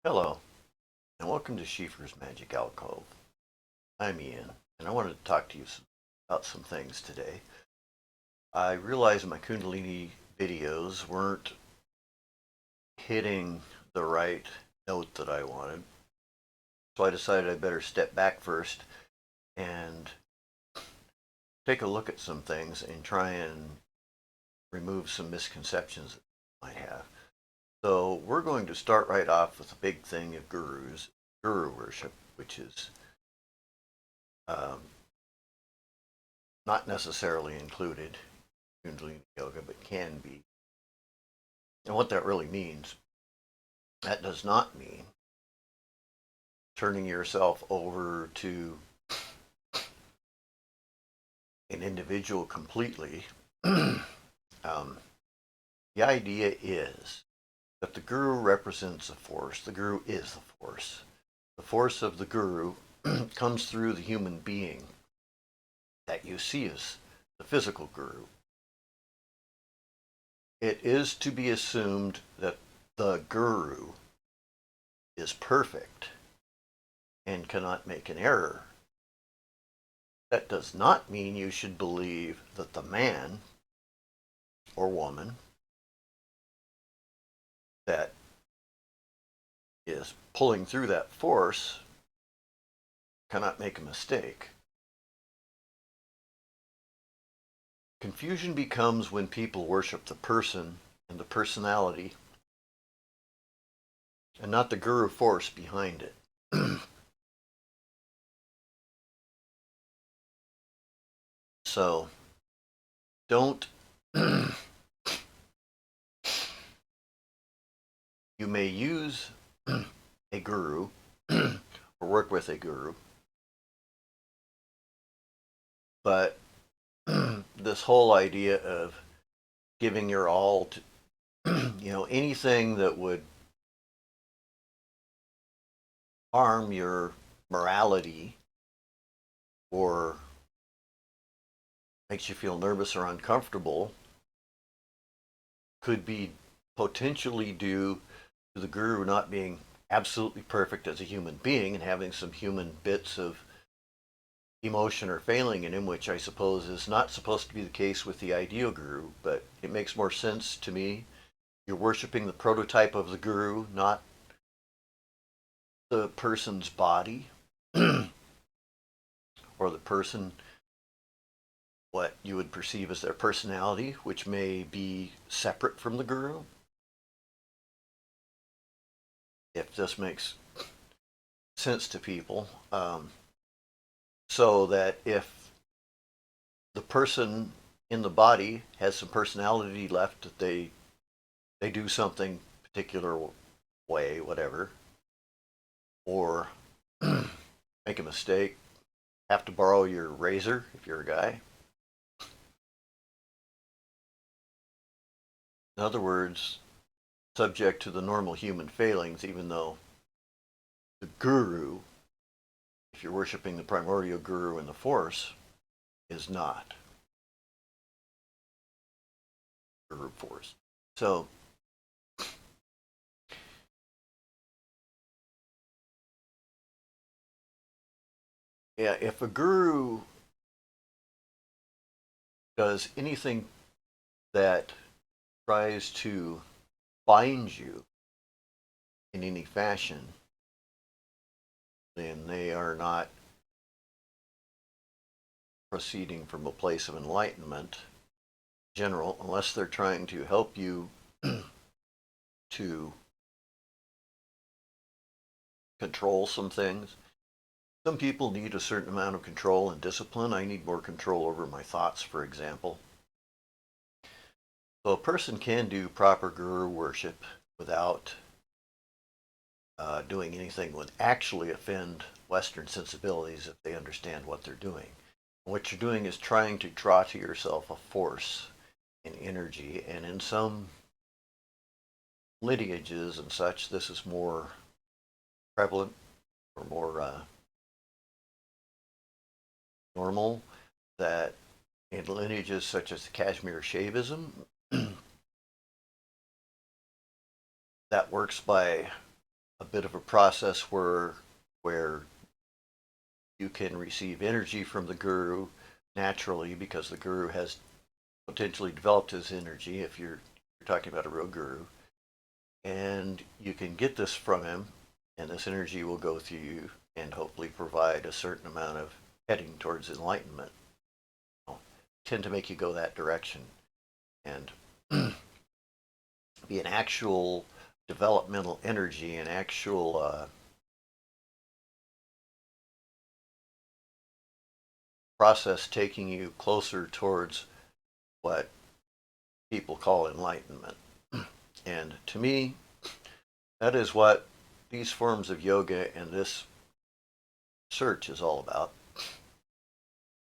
Hello, and welcome to Siofra's Magic Alcove. I'm Ian, and I wanted to talk to you about some things today. I realized my Kundalini videos weren't hitting the right note that I wanted, so I decided I better step back first and take a look at some things and try and remove some misconceptions that I might have. So we're going to start right off with the big thing of gurus, guru worship, which is um, not necessarily included in Kundalini yoga, but can be. And what that really means, that does not mean turning yourself over to an individual completely. The idea is that the guru represents a force. The guru is the force. The force of the guru comes through the human being that you see as the physical guru. It is to be assumed that the guru is perfect and cannot make an error. That does not mean you should believe that the man or woman that is pulling through that force cannot make a mistake. Confusion becomes when people worship the person and the personality and not the guru force behind it. So don't you may use a guru or work with a guru, but this whole idea of giving your all to anything that would harm your morality or makes you feel nervous or uncomfortable could be potentially due to the guru not being absolutely perfect as a human being and having some human bits of emotion or failing in him, which I suppose is not supposed to be the case with the ideal guru, but it makes more sense to me. You're worshiping the prototype of the guru, not the person's body or the person, what you would perceive as their personality, which may be separate from the guru. If this makes sense to people. So that if the person in the body has some personality left, that they do something particular way, whatever, or make a mistake, have to borrow your razor if you're a guy. In other words, subject to the normal human failings, even though the guru, if you're worshiping the primordial guru in the force, is not guru force. So yeah, if a guru does anything that tries to bind you in any fashion, then they are not proceeding from a place of enlightenment general, unless they're trying to help you to control some things. Some people need a certain amount of control and discipline. I need more control over my thoughts, for example. So a person can do proper guru worship without doing anything that would actually offend Western sensibilities if they understand what they're doing. What you're doing is trying to draw to yourself a force and energy, and in some lineages and such, this is more prevalent or more normal, that in lineages such as the Kashmir Shaivism, that works by a bit of a process where you can receive energy from the guru naturally because the guru has potentially developed his energy if you're talking about a real guru, and you can get this from him, and this energy will go through you and hopefully provide a certain amount of heading towards enlightenment. Tend to make you go that direction and be an actual developmental energy, an actual process taking you closer towards what people call enlightenment. And to me, that is what these forms of yoga and this search is all about.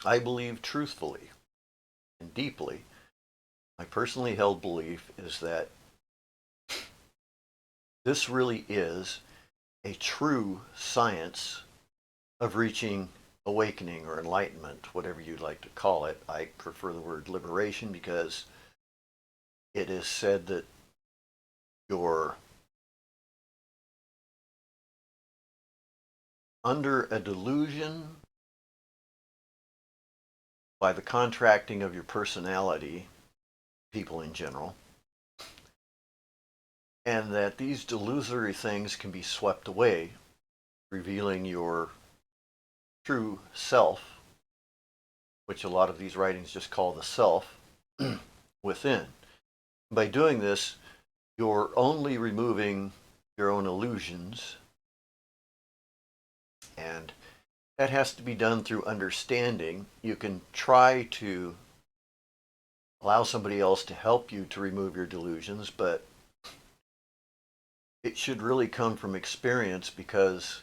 I believe truthfully and deeply, my personally held belief is that this really is a true science of reaching awakening or enlightenment, whatever you'd like to call it. I prefer the word liberation because it is said that you're under a delusion by the contracting of your personality, people in general, and that these delusory things can be swept away, revealing your true self, which a lot of these writings just call the self, within. By doing this, you're only removing your own illusions, and that has to be done through understanding. You can try to allow somebody else to help you to remove your delusions, but it should really come from experience because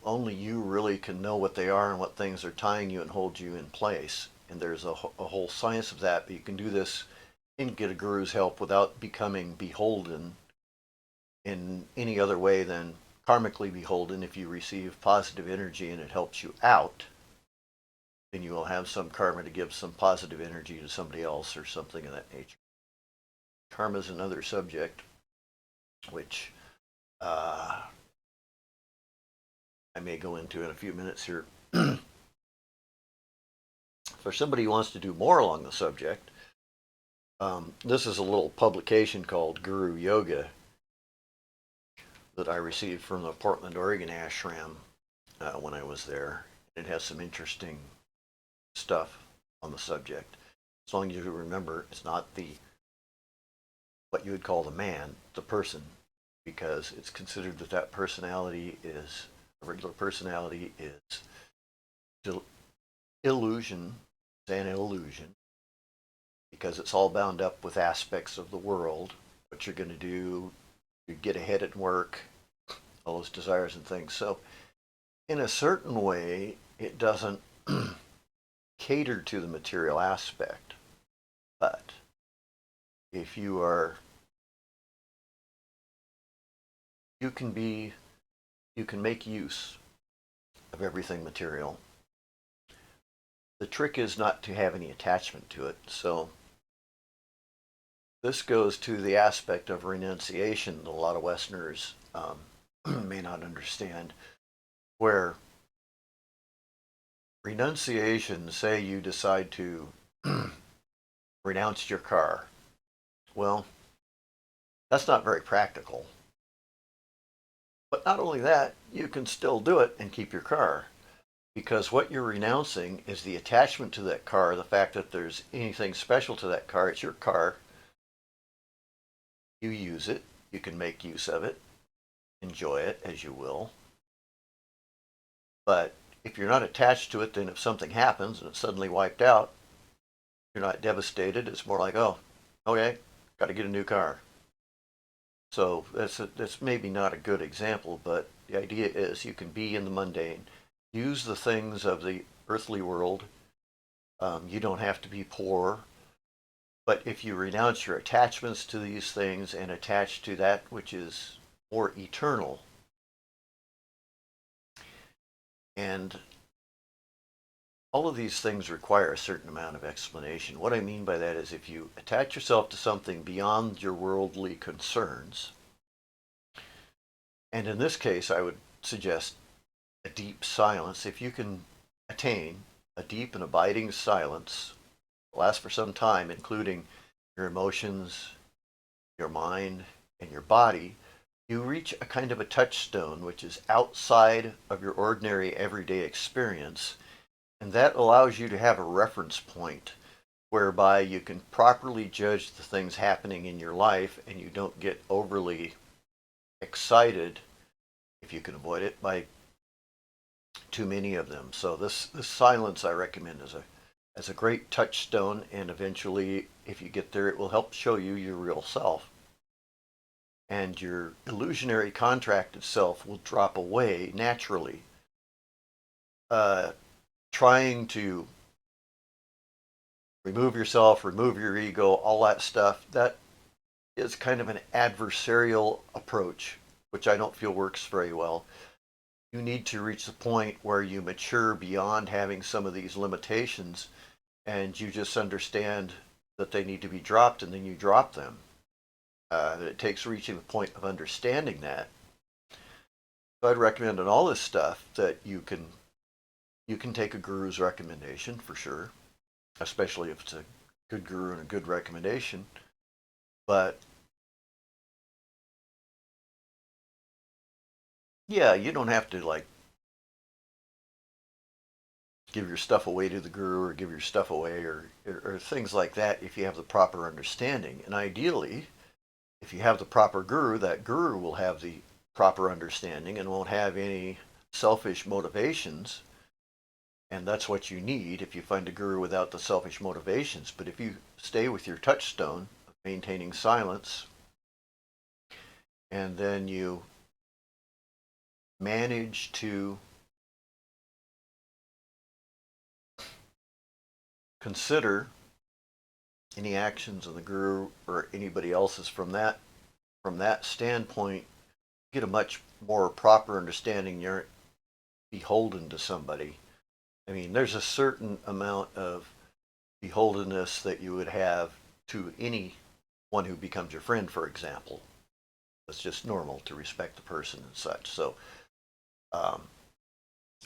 only you really can know what they are and what things are tying you and hold you in place. And there's a whole science of that, but you can do this and get a guru's help without becoming beholden in any other way than karmically beholden. If you receive positive energy and it helps you out, then you will have some karma to give some positive energy to somebody else or something of that nature. Karma is another subject, which I may go into in a few minutes here. For somebody who wants to do more along the subject, this is a little publication called Guru Yoga that I received from the Portland, Oregon ashram when I was there. It has some interesting stuff on the subject. As long as you remember, it's not what you would call the man, the person, because it's considered that personality is a regular personality is illusion, an illusion, because it's all bound up with aspects of the world. What you're going to do, you get ahead at work, all those desires and things. So, in a certain way, it doesn't cater to the material aspect. But if you are, you can make use of everything material. The trick is not to have any attachment to it. So this goes to the aspect of renunciation that a lot of Westerners may not understand, where renunciation, say you decide to renounce your car. Well, that's not very practical. But not only that, you can still do it and keep your car. Because what you're renouncing is the attachment to that car, the fact that there's anything special to that car. It's your car. You use it. You can make use of it. Enjoy it as you will. But if you're not attached to it, then if something happens and it's suddenly wiped out, you're not devastated. It's more like, oh, okay, got to get a new car. So that's maybe not a good example, but the idea is you can be in the mundane, use the things of the earthly world. You don't have to be poor, but if you renounce your attachments to these things and attach to that which is more eternal, and all of these things require a certain amount of explanation. What I mean by that is if you attach yourself to something beyond your worldly concerns, And in this case, I would suggest a deep silence. If you can attain a deep and abiding silence, last for some time, including your emotions, your mind, and your body, you reach a kind of a touchstone which is outside of your ordinary everyday experience, and that allows you to have a reference point whereby you can properly judge the things happening in your life and you don't get overly excited, if you can avoid it, by too many of them. So this silence I recommend as a great touchstone, and eventually if you get there it will help show you your real self. And your illusionary contracted self will drop away naturally. Trying to remove yourself, remove your ego, all that stuff, that is kind of an adversarial approach, which I don't feel works very well. You need to reach the point where you mature beyond having some of these limitations and you just understand that they need to be dropped, and then you drop them. It takes reaching the point of understanding that. So I'd recommend in all this stuff that you can take a guru's recommendation for sure, especially if it's a good guru and a good recommendation. But yeah, you don't have to like give your stuff away to the guru or give your stuff away or things like that if you have the proper understanding. And ideally, if you have the proper guru, that guru will have the proper understanding and won't have any selfish motivations. And that's what you need if you find a guru without the selfish motivations. But if you stay with your touchstone of maintaining silence, and then you manage to consider any actions of the guru or anybody else's from that standpoint, get a much more proper understanding. You're beholden to somebody. I mean, there's a certain amount of beholdenness that you would have to anyone who becomes your friend, for example. It's just normal to respect the person and such. So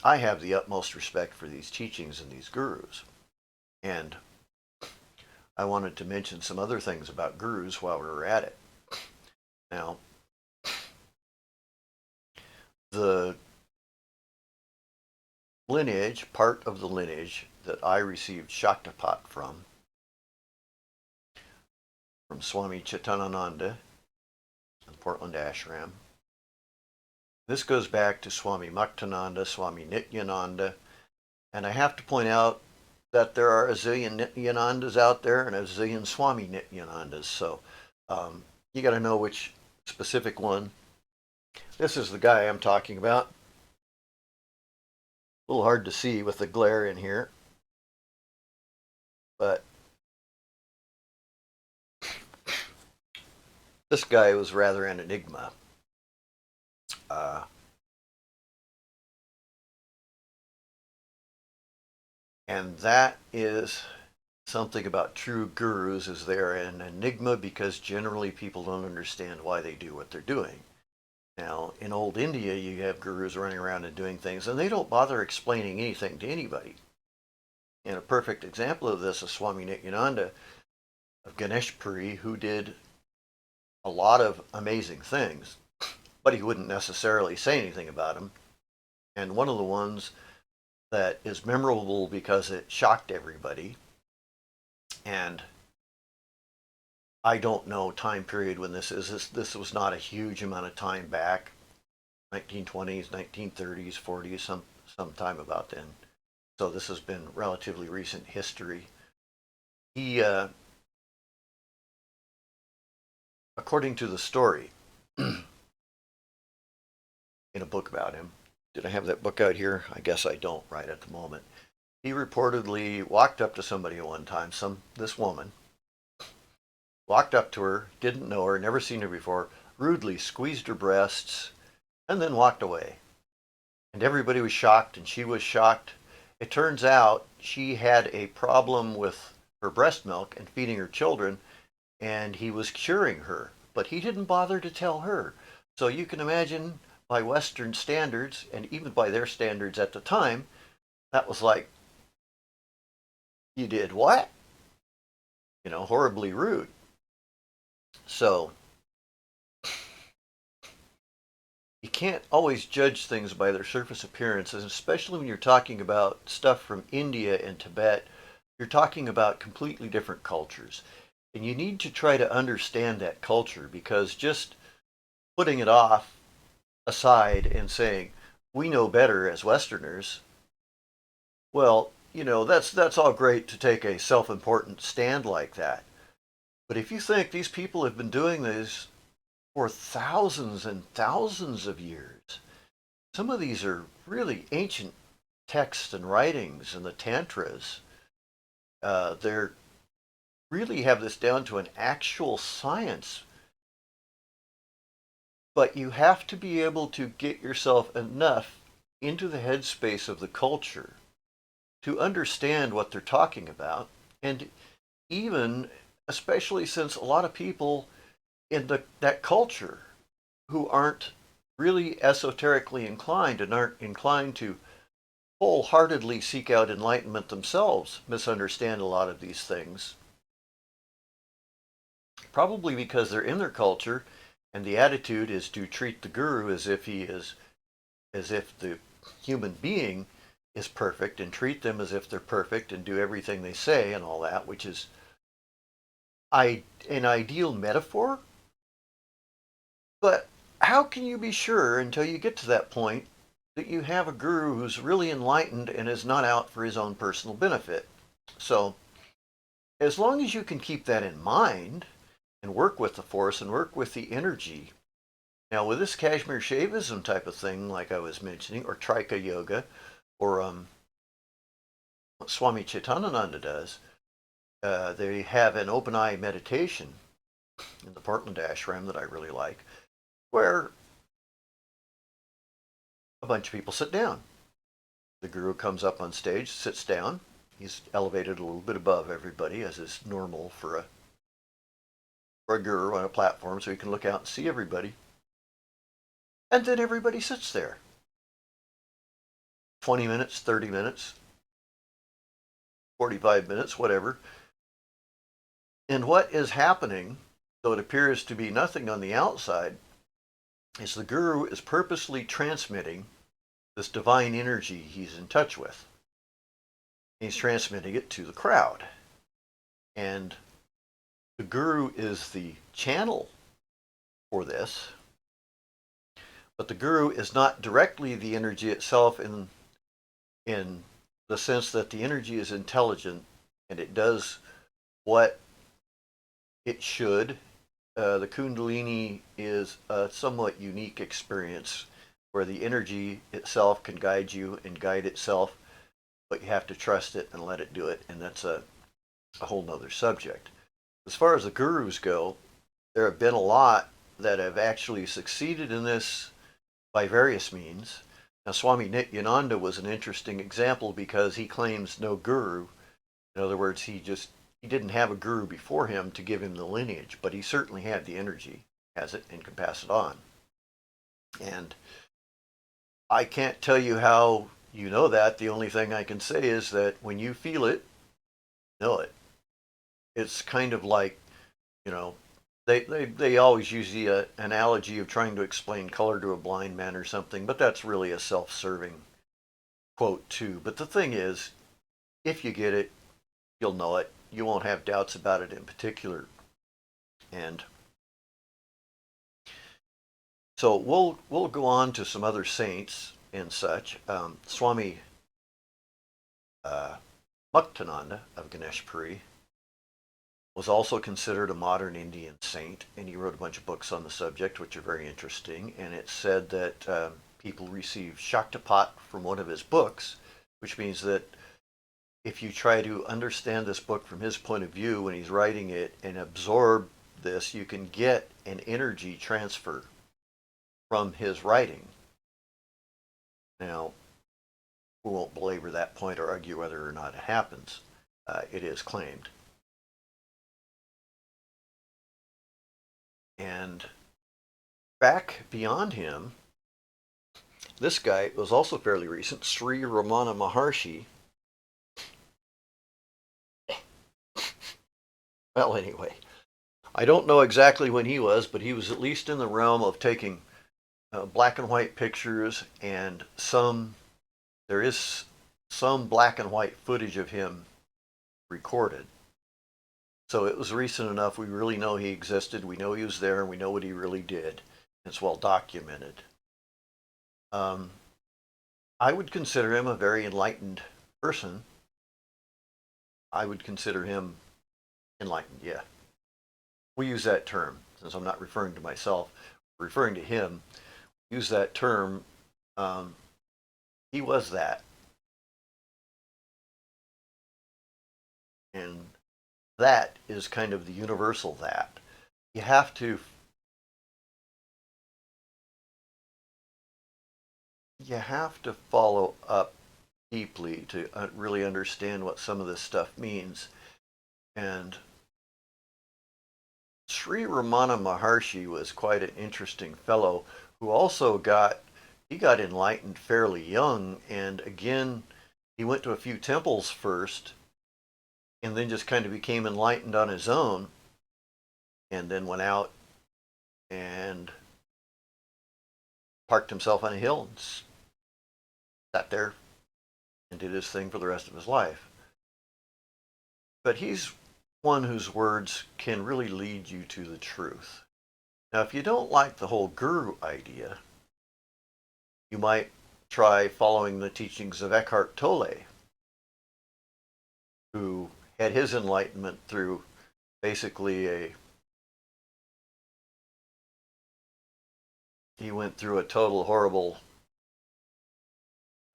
I have the utmost respect for these teachings and these gurus. And I wanted to mention some other things about gurus while we were at it. Now, the lineage, part of the lineage that I received Shaktipat from Swami Nityananda in the Portland Ashram. This goes back to Swami Muktananda, Swami Nityananda, and I have to point out that there are a zillion Nityanandas out there and a zillion Swami Nityanandas, so you got to know which specific one. This is the guy I'm talking about. A little hard to see with the glare in here, but this guy was rather an enigma. And that is something about true gurus, is they're an enigma because generally people don't understand why they do what they're doing. Now, in old India, you have gurus running around and doing things, and they don't bother explaining anything to anybody. And a perfect example of this is Swami Nityananda of Ganeshpuri, who did a lot of amazing things, but he wouldn't necessarily say anything about them. And one of the ones that is memorable because it shocked everybody, and I don't know time period when this is. This was not a huge amount of time back, 1920s, 1930s, 40s, some time about then. So this has been relatively recent history. He, according to the story, in a book about him, did I have that book out here? I guess I don't right at the moment. He reportedly walked up to somebody at one time, this woman, walked up to her, didn't know her, never seen her before, rudely squeezed her breasts, and then walked away. And everybody was shocked, and she was shocked. It turns out she had a problem with her breast milk and feeding her children, and he was curing her, but he didn't bother to tell her. So you can imagine by Western standards, and even by their standards at the time, that was like, you did what? Horribly rude. So you can't always judge things by their surface appearances, especially when you're talking about stuff from India and Tibet. You're talking about completely different cultures. And you need to try to understand that culture, because just putting it off aside and saying, we know better as Westerners, well, that's all great to take a self-important stand like that. But if you think these people have been doing this for thousands and thousands of years, some of these are really ancient texts and writings, and the tantras, they're really have this down to an actual science. But you have to be able to get yourself enough into the headspace of the culture to understand what they're talking about. And even, especially since a lot of people in that culture who aren't really esoterically inclined and aren't inclined to wholeheartedly seek out enlightenment themselves, misunderstand a lot of these things. Probably because they're in their culture and the attitude is to treat the guru as if the human being is perfect, and treat them as if they're perfect and do everything they say and all that, which is an ideal metaphor. But how can you be sure until you get to that point that you have a guru who's really enlightened and is not out for his own personal benefit? So, as long as you can keep that in mind and work with the force and work with the energy. Now, with this Kashmir Shaivism type of thing, like I was mentioning, or Trika Yoga, or what Swami Chitanananda does, they have an open eye meditation in the Portland ashram that I really like, where a bunch of people sit down. The guru comes up on stage, sits down. He's elevated a little bit above everybody, as is normal for a guru on a platform, so he can look out and see everybody. And then everybody sits there. 20 minutes, 30 minutes, 45 minutes, whatever. And what is happening, though it appears to be nothing on the outside, is the guru is purposely transmitting this divine energy he's in touch with. He's transmitting it to the crowd. And the guru is the channel for this, but the guru is not directly the energy itself in the sense that the energy is intelligent and it does what it should. The Kundalini is a somewhat unique experience where the energy itself can guide you and guide itself, but you have to trust it and let it do it, and that's a whole nother subject. As far as the gurus go, there have been a lot that have actually succeeded in this by various means. Now, Swami Nityananda was an interesting example because he claims no guru. In other words, he didn't have a guru before him to give him the lineage, but he certainly had the energy, has it, and can pass it on. And I can't tell you how you know that. The only thing I can say is that when you feel it, know it. It's kind of like, you know, they always use the analogy of trying to explain color to a blind man or something, but that's really a self-serving quote too. But the thing is, if you get it, you'll know it. You won't have doubts about it in particular. And so we'll go on to some other saints and such. Swami Muktananda of Ganeshpuri was also considered a modern Indian saint, and he wrote a bunch of books on the subject, which are very interesting. And it's said that people receive Shaktipat from one of his books, which means that if you try to understand this book from his point of view when he's writing it and absorb this, you can get an energy transfer from his writing. Now, we won't belabor that point or argue whether or not it happens. It is claimed. And back beyond him, this guy was also fairly recent, Sri Ramana Maharshi. Well, anyway, I don't know exactly when he was, but he was at least in the realm of taking black and white pictures, and there is some black and white footage of him recorded. So it was recent enough. We really know he existed. We know he was there, and we know what he really did. It's well documented. Um, I would consider him a very enlightened person. I would consider him enlightened, yeah. We use that term, since I'm not referring to myself, referring to him, use that term. Um, he was that. And that is kind of the universal that. You have to follow up deeply to really understand what some of this stuff means. And Sri Ramana Maharshi was quite an interesting fellow who also got enlightened fairly young, and again he went to a few temples first and then just kind of became enlightened on his own, and then went out and parked himself on a hill and sat there and did his thing for the rest of his life. But he's one whose words can really lead you to the truth. Now, if you don't like the whole guru idea, you might try following the teachings of Eckhart Tolle, who had his enlightenment through basically he went through a total horrible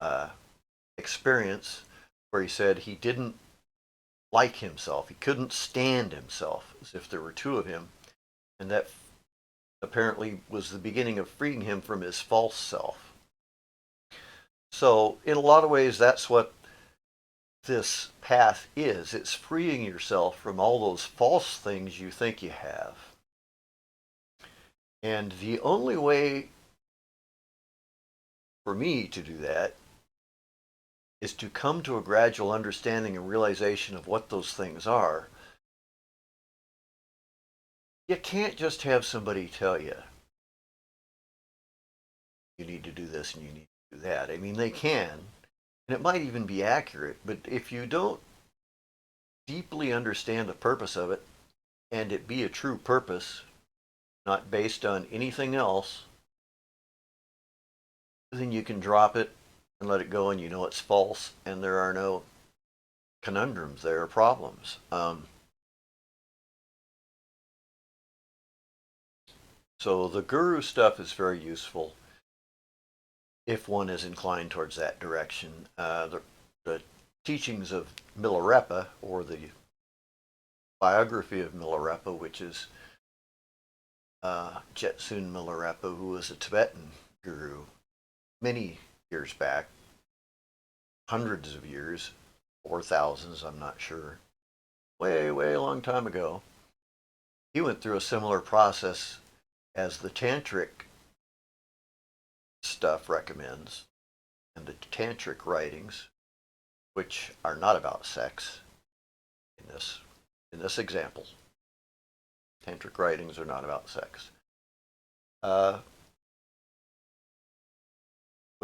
uh, experience where he said he didn't like himself. He couldn't stand himself, as if there were two of him. And that apparently was the beginning of freeing him from his false self. So, in a lot of ways, that's what this path is. It's freeing yourself from all those false things you think you have. And the only way for me to do that is to come to a gradual understanding and realization of what those things are. You can't just have somebody tell you, you need to do this and you need to do that. I mean, they can, and it might even be accurate, but if you don't deeply understand the purpose of it, and it be a true purpose, not based on anything else, then you can drop it and let it go, and you know it's false, and there are no conundrums, there are problems. So the guru stuff is very useful if one is inclined towards that direction. The teachings of Milarepa, or the biography of Milarepa, which is Jetsun Milarepa, who was a Tibetan guru many years back, hundreds of years, or thousands, I'm not sure, way, way a long time ago. He went through a similar process as the tantric stuff recommends, and the tantric writings, which are not about sex in this example. Tantric writings are not about sex. But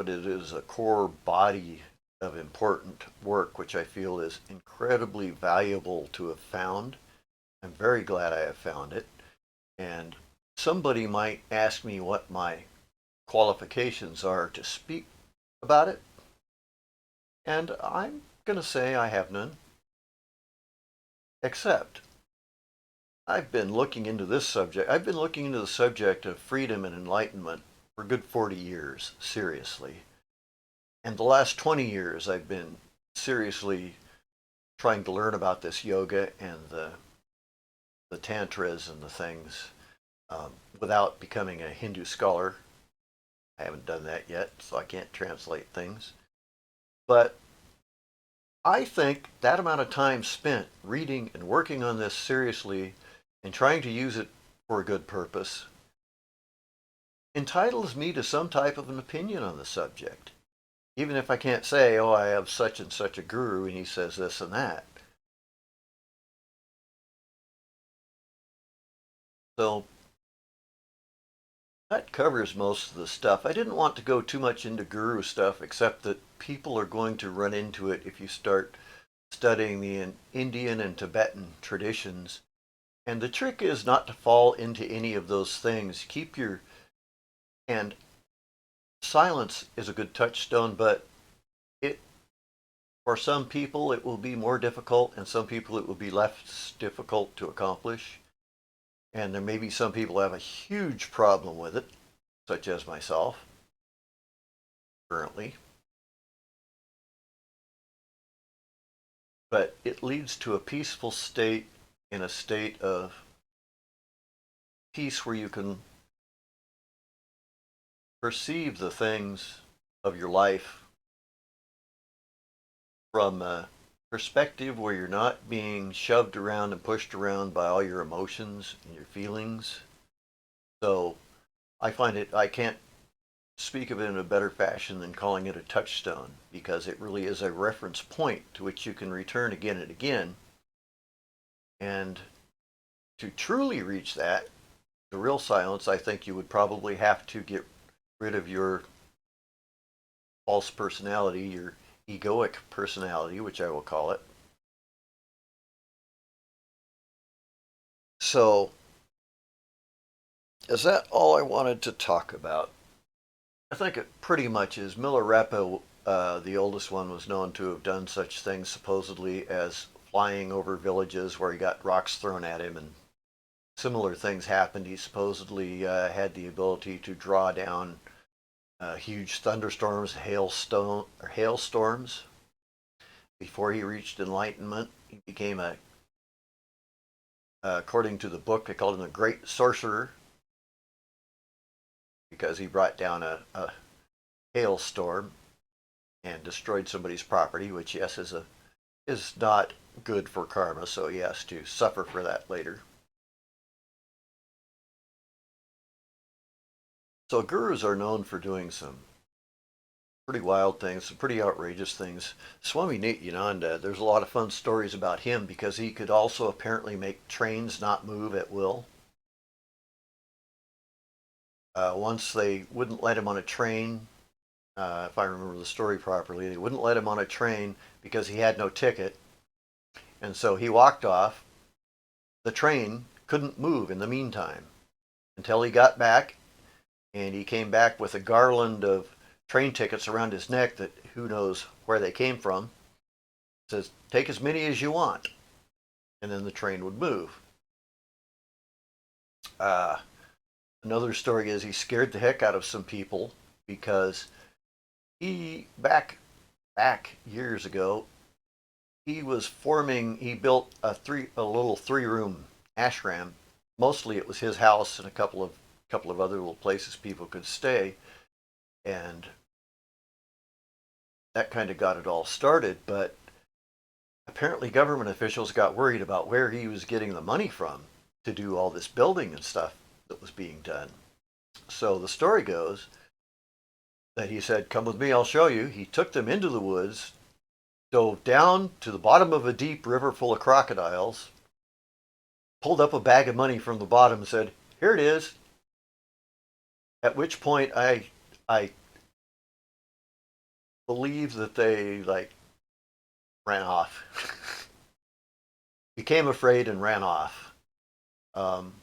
it is a core body of important work, which I feel is incredibly valuable to have found. I'm very glad I have found it. And somebody might ask me what my qualifications are to speak about it. And I'm going to say I have none. Except I've been looking into this subject. I've been looking into the subject of freedom and enlightenment for a good 40 years, seriously. And the last 20 years, I've been seriously trying to learn about this yoga and the tantras and the things without becoming a Hindu scholar. I haven't done that yet, so I can't translate things. But I think that amount of time spent reading and working on this seriously and trying to use it for a good purpose entitles me to some type of an opinion on the subject. Even if I can't say, oh, I have such and such a guru and he says this and that. So that covers most of the stuff. I didn't want to go too much into guru stuff, except that people are going to run into it if you start studying the Indian and Tibetan traditions. And the trick is not to fall into any of those things. Keep your, and silence is a good touchstone, but it, for some people it will be more difficult, and some people it will be less difficult to accomplish. And there may be some people who have a huge problem with it, such as myself currently. But it leads to a peaceful state, in a state of peace where you can perceive the things of your life from a perspective where you're not being shoved around and pushed around by all your emotions and your feelings. So I find it, I can't speak of it in a better fashion than calling it a touchstone, because it really is a reference point to which you can return again and again. And to truly reach that, the real silence, I think you would probably have to get rid of your false personality, your egoic personality, which I will call it. So, is that all I wanted to talk about? I think it pretty much is. Milarepa, the oldest one, was known to have done such things supposedly as flying over villages where he got rocks thrown at him, and similar things happened. He supposedly had the ability to draw down huge thunderstorms, hailstorms. Before he reached enlightenment, he became according to the book, they called him a great sorcerer, because he brought down a hailstorm and destroyed somebody's property, which, yes, is not good for karma, so he has to suffer for that later. So gurus are known for doing some pretty wild things, some pretty outrageous things. Swami Nityananda, there's a lot of fun stories about him because he could also apparently make trains not move at will. Once they wouldn't let him on a train, if I remember the story properly, they wouldn't let him on a train because he had no ticket. And so he walked off. The train couldn't move in the meantime until he got back, and he came back with a garland of train tickets around his neck that who knows where they came from. It says, take as many as you want, and then the train would move. Uh, Another story is he scared the heck out of some people because he, back years ago, he built a little 3-room ashram. Mostly it was his house and a couple of other little places people could stay, and that kind of got it all started. But apparently government officials got worried about where he was getting the money from to do all this building and stuff that was being done. So the story goes that he said, come with me, I'll show you. He took them into the woods, dove down to the bottom of a deep river full of crocodiles, pulled up a bag of money from the bottom and said, here it is. At which point I believe that they ran off. Became afraid and ran off. Um,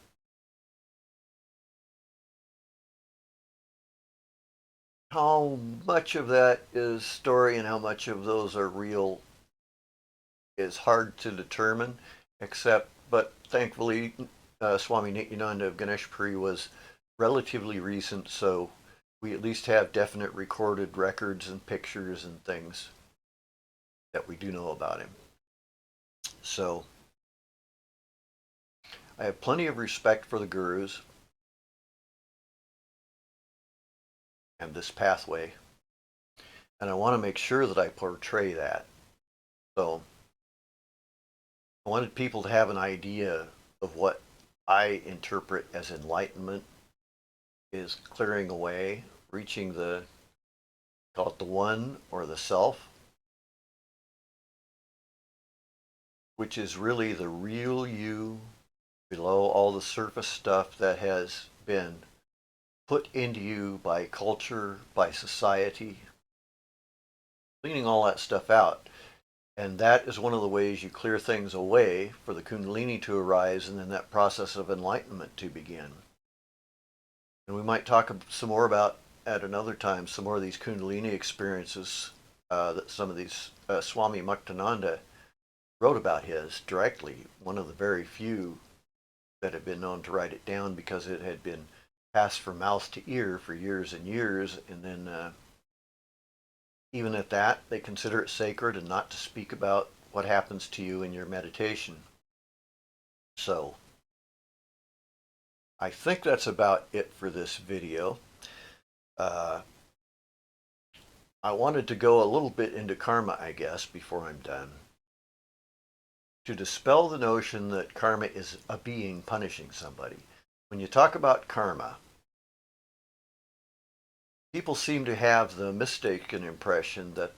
how much of that is story and how much of those are real is hard to determine, but thankfully, Swami Nityananda of Ganeshpuri was relatively recent, so we at least have definite recorded records and pictures and things that we do know about him. So I have plenty of respect for the gurus and this pathway, and I want to make sure that I portray that. So I wanted people to have an idea of what I interpret as enlightenment is clearing away, reaching the, call it the one or the self, which is really the real you below all the surface stuff that has been put into you by culture, by society, cleaning all that stuff out. And that is one of the ways you clear things away for the Kundalini to arise and then that process of enlightenment to begin. And we might talk some more about at another time some more of these Kundalini experiences that some of these Swami Muktananda wrote about his directly. One of the very few that had been known to write it down because it had been passed from mouth to ear for years and years. And then even at that, they consider it sacred and not to speak about what happens to you in your meditation. So I think that's about it for this video. I wanted to go a little bit into karma, I guess, before I'm done, to dispel the notion that karma is a being punishing somebody. When you talk about karma, people seem to have the mistaken impression that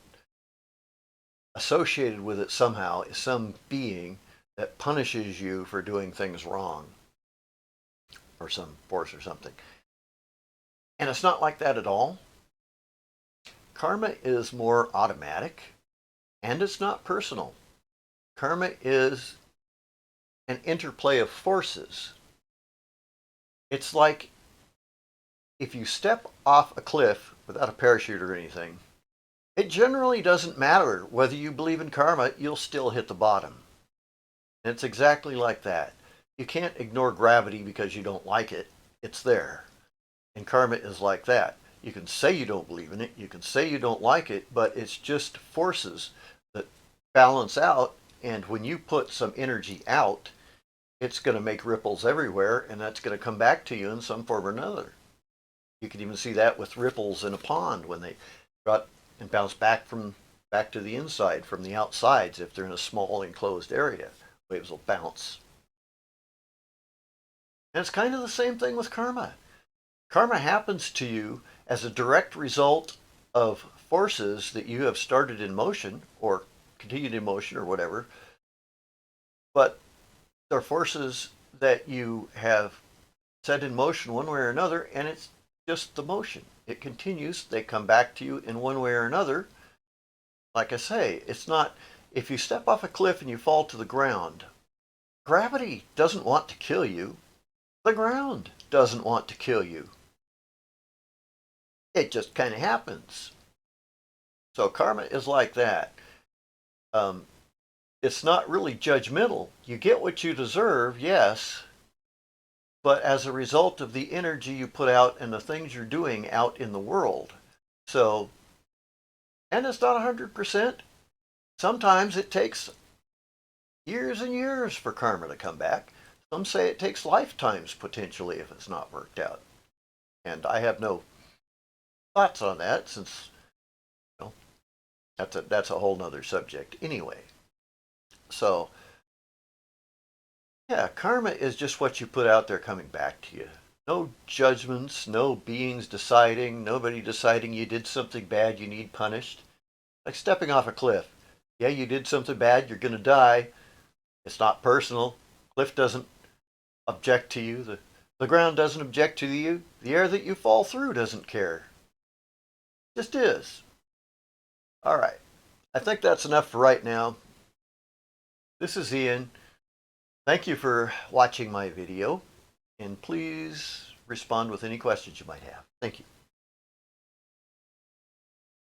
associated with it somehow is some being that punishes you for doing things wrong, or some force or something. And it's not like that at all. Karma is more automatic and it's not personal. Karma is an interplay of forces. It's like if you step off a cliff without a parachute or anything, it generally doesn't matter whether you believe in karma, you'll still hit the bottom. And it's exactly like that. You can't ignore gravity because you don't like it. It's there. And karma is like that. You can say you don't believe in it, you can say you don't like it, but it's just forces that balance out. And when you put some energy out, it's going to make ripples everywhere, and that's going to come back to you in some form or another. You can even see that with ripples in a pond when they got and bounce back to the inside from the outsides. If they're in a small enclosed area, waves will bounce. And it's kind of the same thing with karma. Karma happens to you as a direct result of forces that you have started in motion or continued in motion or whatever, but they're forces that you have set in motion one way or another, and it's just the motion. It continues. They come back to you in one way or another. Like I say, it's not, if you step off a cliff and you fall to the ground, gravity doesn't want to kill you. The ground doesn't want to kill you. It just kind of happens. So karma is like that. It's not really judgmental. You get what you deserve, yes, but as a result of the energy you put out and the things you're doing out in the world. So, and it's not 100%. Sometimes it takes years and years for karma to come back. Some say it takes lifetimes potentially if it's not worked out. And I have no thoughts on that since, you know, that's a whole nother subject anyway. So, yeah, karma is just what you put out there coming back to you. No judgments, no beings deciding, nobody deciding you did something bad you need punished. Like stepping off a cliff. Yeah, you did something bad, you're going to die. It's not personal. Cliff doesn't object to you. The ground doesn't object to you. The air that you fall through doesn't care. It just is. All right. I think that's enough for right now. This is Ian. Thank you for watching my video, and please respond with any questions you might have. Thank you.